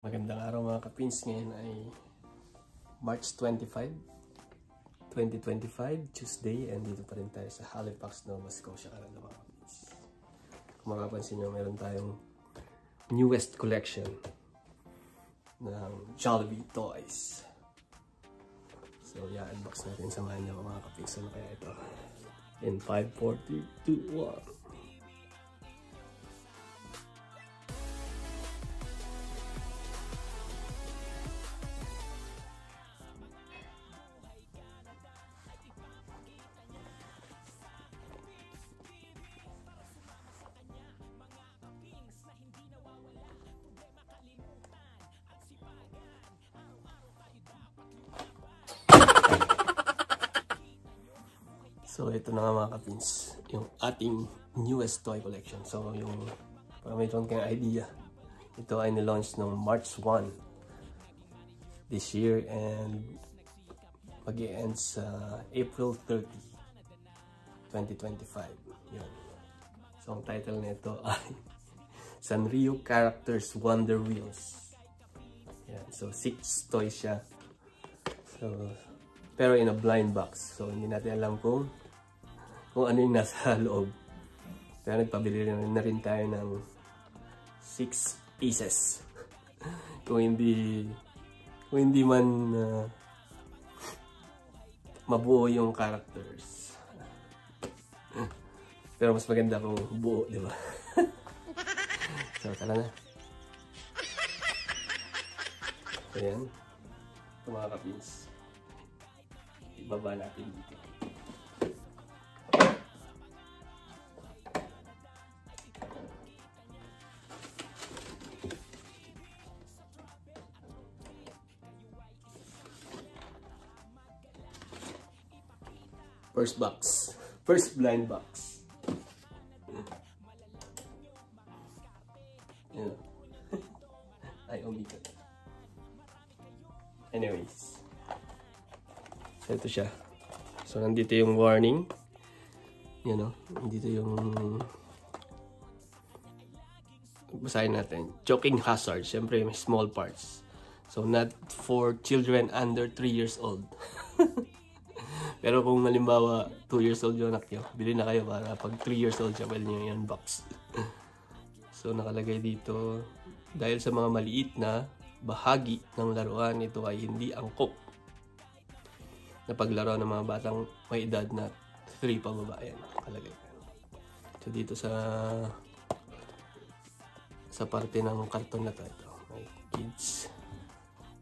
Magandang araw mga kapins. Ngayon ay March 25, 2025, Tuesday, and dito pa rin tayo sa Halifax, Nova Scotia, Canada mga kapins. Kung makapansin nyo, meron tayong newest collection ng Jollibee toys. So, i-unbox natin. Samahan nyo mga kapins. Ano kaya ito? In 5, 4, 3, 2, 1. So, ito na nga mga kapins, yung ating newest toy collection. So, yung, para mayroon kayong idea, ito ay nilaunch noong March 1 this year and mag-i-end sa April 30, 2025. Yun. So, ang title nito ay Sanrio Characters Wonder Wheels. Yan. So, 6 toys siya. So, pero in a blind box. So, hindi natin alam kung ano yung nasa loob. Kaya nagpabili na rin tayo ng 6 pieces. kung hindi man mabuo yung characters. Pero mas maganda kung buo, di ba? So, tara na. Ayan. Ito mga kapins. Ibaba natin dito. First box. First blind box. Yeah. Ay, umikat. Anyways. So, ito siya. So, nandito yung warning. You know, nandito yung basahin natin. Choking hazard. Siyempre, may small parts. So, not for children under 3 years old. Pero kung halimbawa 2 years old yung anak nyo, bili na kayo para pag 3 years old siya, pwede nyo yung box. So nakalagay dito, dahil sa mga maliit na bahagi ng laruan, ito ay hindi angkop na paglaro ng mga batang may edad na 3 pababa. Ayan, nakalagay. So dito sa parte ng karton na to, ito, may kids.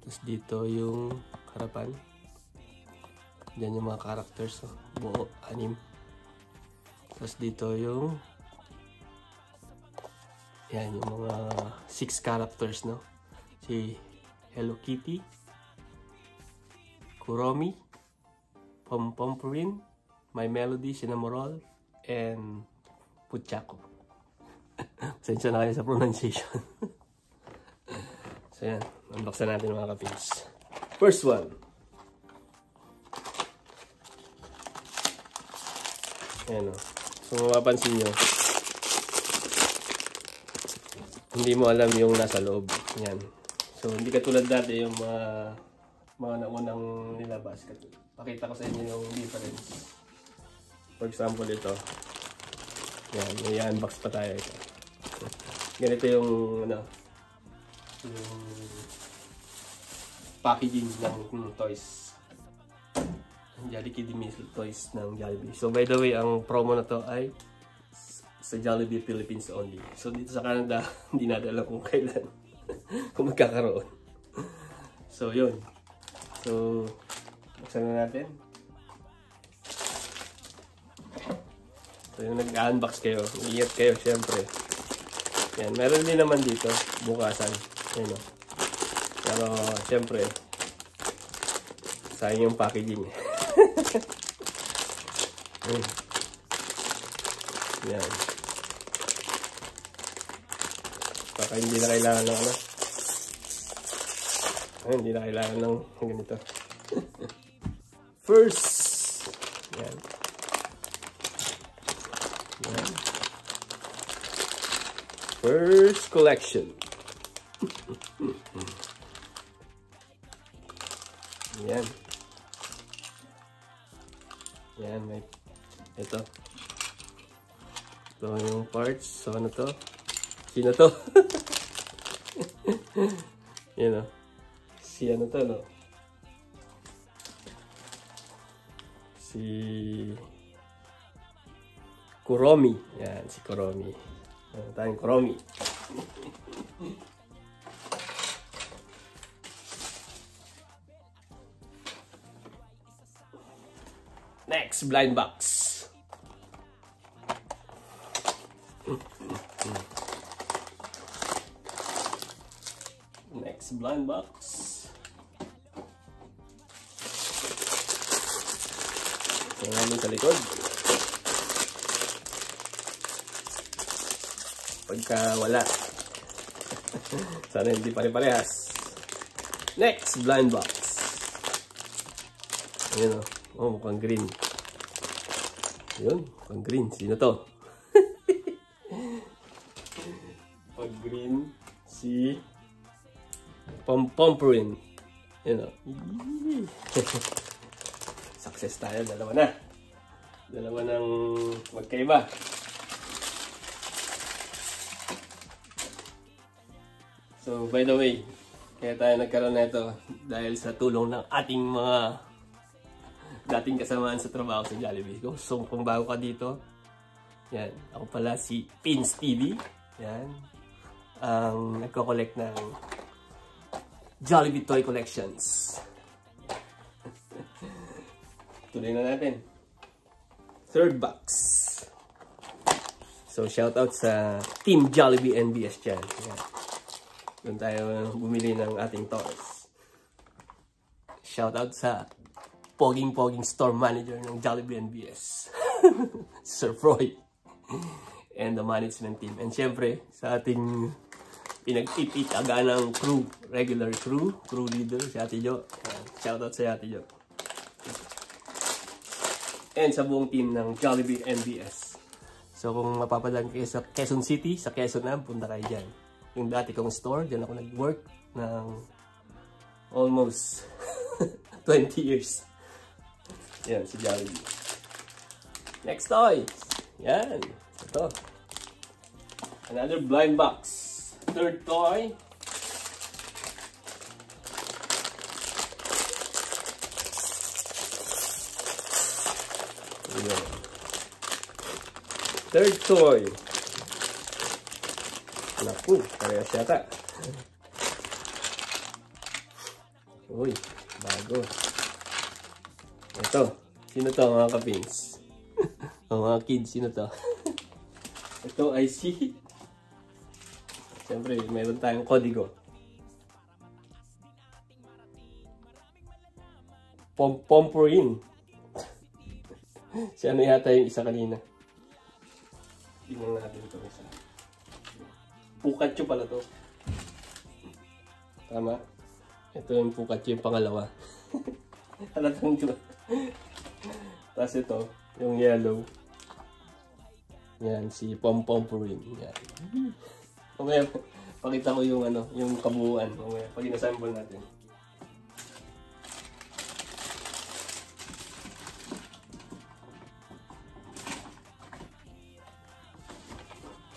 Tapos dito yung harapan. Diyan yung mga characters, so, buo, 6. Tapos dito yung yan, yung mga 6 characters, no? Si Hello Kitty, Kuromi, Pompompurin, My Melody, Cinnamoroll, and Puchako. Pasensya na kayo sa pronunciation. So yan, unboxan natin mga kapins. First one. Ayan o. So, mapapansin nyo, hindi mo alam yung nasa loob. Ayan. So, hindi katulad dati yung mga naunang nilabas. Pakita ko sa inyo yung difference. For example, ito. Ayan. May unbox pa tayo ito. Ganito yung, yung packaging ng toys. Jolly Kiddy Meal toys ng Jollibee. So by the way, ang promo na to ay sa Jollibee Philippines only. So dito sa Canada, hindi natin alam kung kailan kung magkakaroon. So yun. So buksan na natin. So yung nag-unbox kayo, ingat kayo syempre. Yan, meron din naman dito bukasan. Yan o. Pero syempre sayang yung packaging. Yan. Baka hindi na kailangan ng ano. Hindi na kailangan ng ganito. First. Yan. Yan. First collection. Yan. Yan, may ito. Ito yung parts. So, ano to? Sino to? Yan o. Si ano to, no? Si Kuromi. Yan, si Kuromi. Ano tayong Kuromi? Next, blind box. Next blind box. Ito namin sa likod. Pagka wala. Sana hindi pare-parehas. Next blind box. Ayan o. Oh, mukhang green. Ayun, mukhang green. Sino to? Pag green, si Pomporin. Ayan o. Success tayo. Dalawa na. Dalawa ng magkaiba. So, by the way, kaya tayo nagkaroon na ito dahil sa tulong ng ating mga dating kasamaan sa trabaho sa Jollibee. So, kung bago ka dito, yan, ako pala si Pins TV. Yan, ang nagko-collect ng Jollibee Toy Collections. Tuloy na natin. Third box. So, shoutout sa Team Jollibee NBS dyan. Yan. Doon tayo bumili ng ating toys. Shoutout sa poging store manager ng Jollibee NBS, Sir Froy, and the management team. And syempre, sa ating pinagtititaga ng crew, regular crew leader, si Ate Jo. Shoutout sa Ate Jo. And sa buong team ng Jollibee NBS. So kung mapapadaan kayo sa Quezon City, sa Quezon na, punta kayo dyan. Yung dati kong store, dyan ako nag-work ng almost 20 years. Yan, si Jollibee. Next toy. Yan. Ito. Another blind box. Third toy. Yan. Third toy. Naku, parehas yata. Uy, bago. Ito, sino to mga kapins? Mga kids, sino to? Ito ay si... Siyempre, meron tayong kodigo. Pomporin. Si ano yata yung isa kanina. Tingnan natin ito isa. Pukatcho pala to. Tama? Ito yung Pukatcho yung pangalawa. Halatang ito. Tapos ito, yung yellow. Yan, si Pomporin. Yan. Mamaya, pakita ko yung ano, yung kabuuan. Mamaya, pag inassemble natin.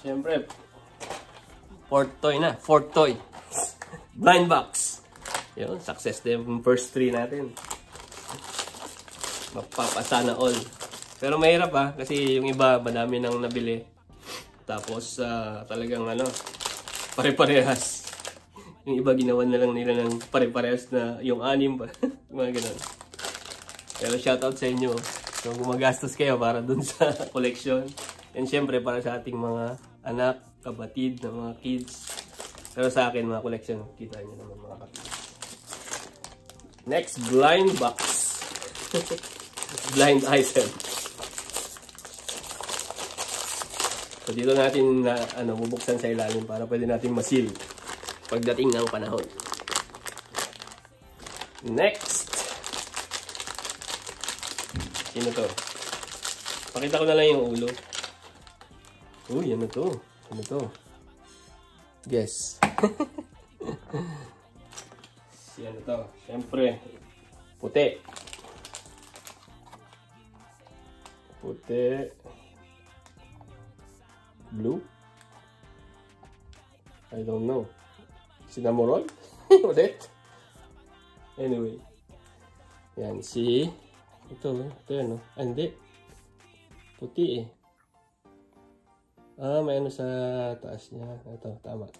Siyempre, fourth toy. Blind box. Yun, success din yung first 3 natin. Mapapasana all. Pero mahirap kasi yung iba madami nang nabili. Tapos talagang ano, pare-parehas. Yung iba ginawa na lang nila ng pare-parehas na yung 6 pa. Mga ganun. Pero shoutout sa inyo. So gumagastos kayo para dun sa collection. And syempre para sa ating mga anak, kabatid, na mga kids. Pero sa akin mga collection, kita nyo naman mga kapatid. Next, blind box. Blind item. So dito natin na bubuksan sa ilalim para pwede natin masil pagdating ng panahon. Next. Sino to? Pakita ko na lang yung ulo. Uy, ano to? Ano to? Guess. Si ano to? Siyempre, puti. Puti. Blue? I don't know. Cinnamoroll? Ulit? Anyway. Yan, si... Ito yun, no? Ah, hindi. Puti eh. Ah, may ano sa taas niya. Ito, tama.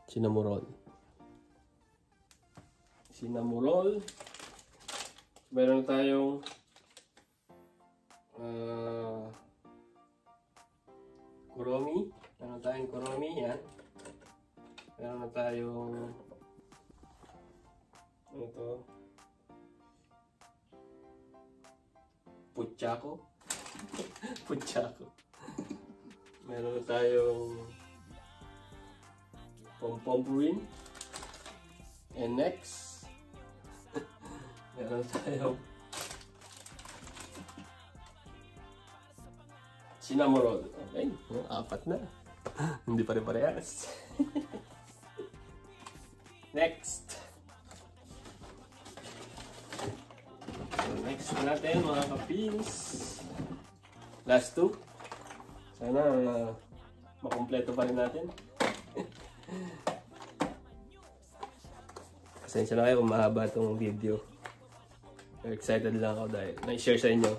Cinnamoroll. Cinnamoroll. Meron tayong Kuromi. Meron tayong Kuromi. Yan. Meron na tayong ano to? Puchako. Puchako. Meron na tayong Pompompurin. And next, meron tayong Cinnamoroll. Okay, apat na. Hindi pare-parehas. Next. So, next natin mga kapins. Last two. Sana makumpleto pa rin natin. Pasensya na kayo kung mahaba itong video. Pero excited lang ako dahil na-share sa inyo.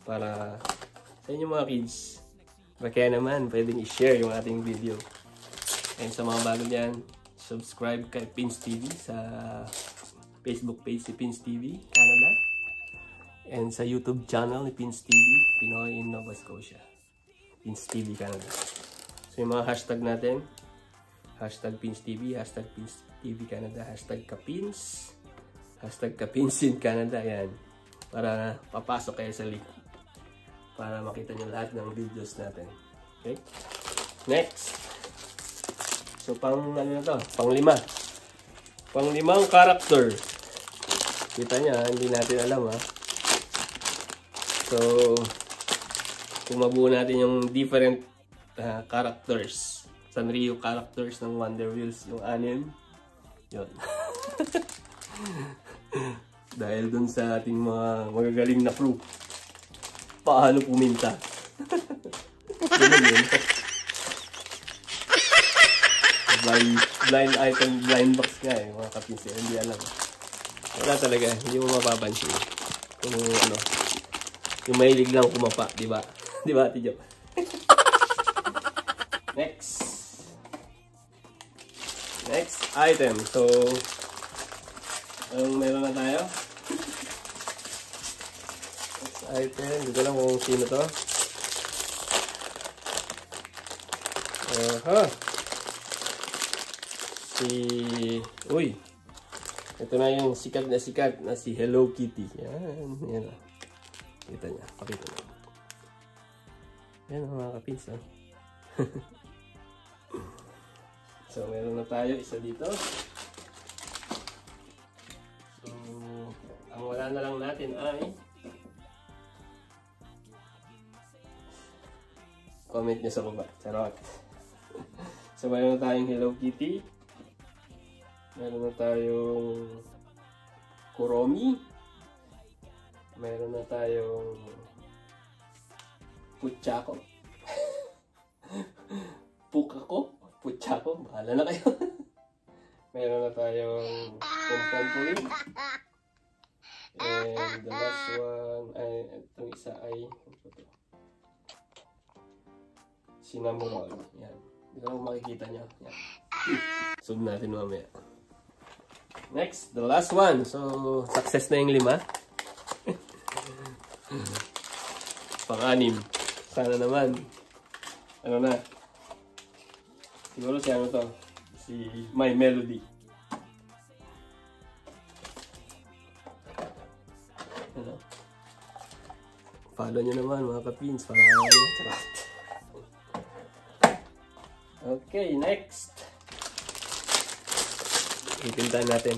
Para sa inyo mga kids. Kaya naman pwedeng i-share yung ating video. And sa mga bago dyan, subscribe kay Pins TV sa Facebook page si Pins TV Canada. And sa YouTube channel ni Pins TV, Pinoy in Nova Scotia. Pins TV Canada. So yung mga hashtag natin, hashtag Pins TV, hashtag Pins TV Canada, hashtag Kapins, hashtag Kapins in Canada. Yan. Para papasok kayo sa link. Para makita nyo lahat ng videos natin. Okay? Next. So pang ano na to? Pang lima. Pang limang character. Kita nyo, hindi natin alam ha. So, kung mabuo natin yung different characters. Sanrio characters ng Wonder Wheels, yung anim. Yun. Dahil dun sa ating mga magagaling na crew. Paano puminta? Ganun yun. Blind item, blind box nga eh, mga kapins eh. Hindi alam. Wala talaga, hindi mo mapapansin. Kung ano, yung mahilig lang kumapa, di ba? Di ba, Ate Jo? Next. Next item. So, meron na tayo. Next item. Hindi ko lang kung sino to. Uy. Ito na yung sikat na si Hello Kitty. Yan. Yan o. Kita niya. Pakita niya. Yan o mga kapins. So, meron na tayo. Isa dito. So, ang wala na lang natin ay comment niyo sa baba. Charot. So, meron na tayong Hello Kitty. Meron na tayong Kuromi. Meron na tayong Puchako. Pukako. Puchako. Bahala na kayo. Meron na tayong Pompompurin. And the last one ay itong isa ay Cinnamoroll. Yan. Hindi ko makikita nyo. Yan. Zoom natin mamaya. Next, the last one. So, success na yung 5. Pang-6. Sana naman. Ano na? Siguro si ano to? Si My Melody. Ano? Follow nyo naman mga kapins. Para okay, next. Ipintahan natin.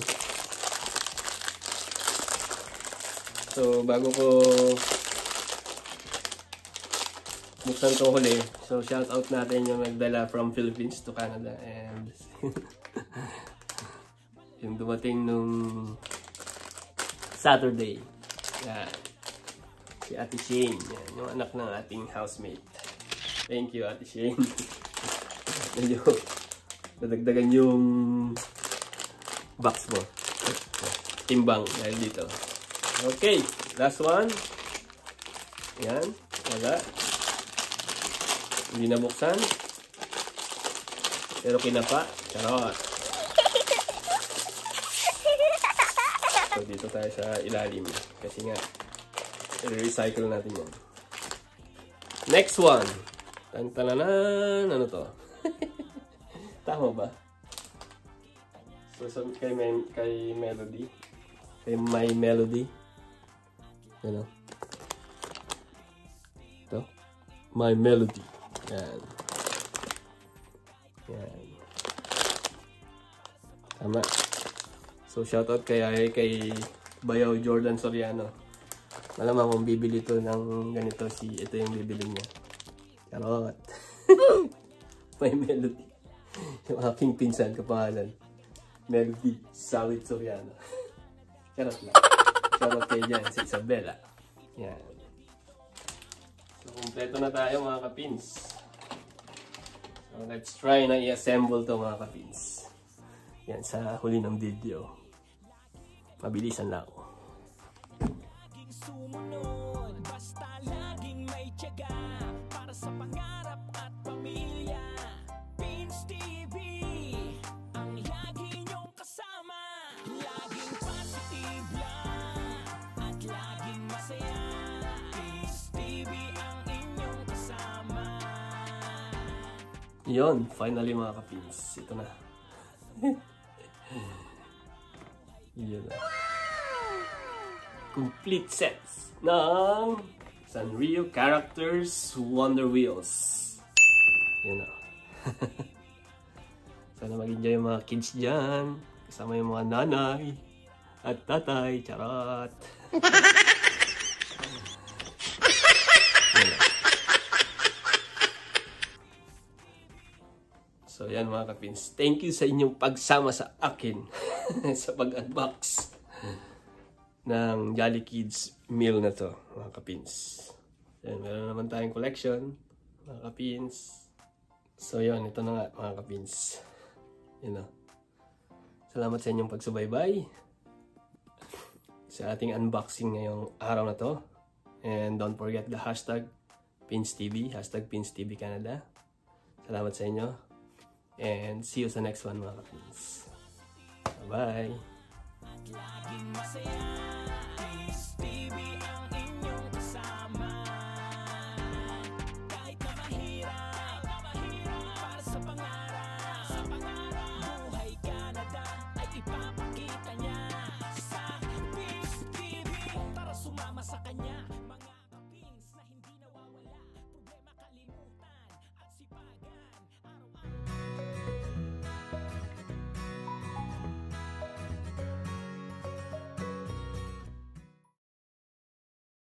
So, bago ko buksan to huli, so shout out natin yung nagdala from Philippines to Canada and Yung dumating nung Saturday. Yan. Si Ate Shane. Yan. Yung anak ng ating housemate. Thank you, Ate Shane. Medyo nadagdagan yung box mo. Timbang dahil dito. Okay. Last one. Yan. Wala. Hindi nabuksan. Pero kinapa. Charot. So, dito tayo sa ilalim. Kasi nga, i-recycle natin yan. Next one. Tantalanan. Ano to? Tama ba? So, kay Melody. Kay My Melody. Ano? Ito. My Melody. Yan. Yan. Tama. So, shoutout kay Bayaw Jordan Soriano. Malamang kung bibili to ng ganito, ito yung bibili niya. Charot. My Melody. Yung aking pinsan kapangalan. Melody Sawit Soriano. Charot lang. Charot kayo dyan si Isabella. Yan. So, kompleto na tayo mga kapins. So, let's try na i-assemble to mga kapins. Yan sa huli ng video. Mabilisan lang. Sumunod, basta laging may tiyaga para sa pangarap at pamilya. Pins TV, ang lagi niyong kasama. Laging positive lang at laging masaya. Pins TV ang inyong kasama. Yun, finally mga kapins. Ito na. Yun na. Complete sets ng Sanrio Characters Wonder Wheels. Yun na. Sana mag-enjoy yung mga kids dyan. Kasama yung mga nanay at tatay. Charot. So yan mga kapins. Thank you sa inyong pagsama sa akin sa pag-unbox ng Jolly Kids meal na to mga kapins. Yan, meron naman tayong collection mga kapins. So yun, ito na nga mga kapins. Yun o. Salamat sa inyong pagsubaybay sa ating unboxing ngayong araw na to. And don't forget the hashtag PinsTV, hashtag PinsTV Canada. Salamat sa inyo. And see you sa next one mga kapins. Bye-bye.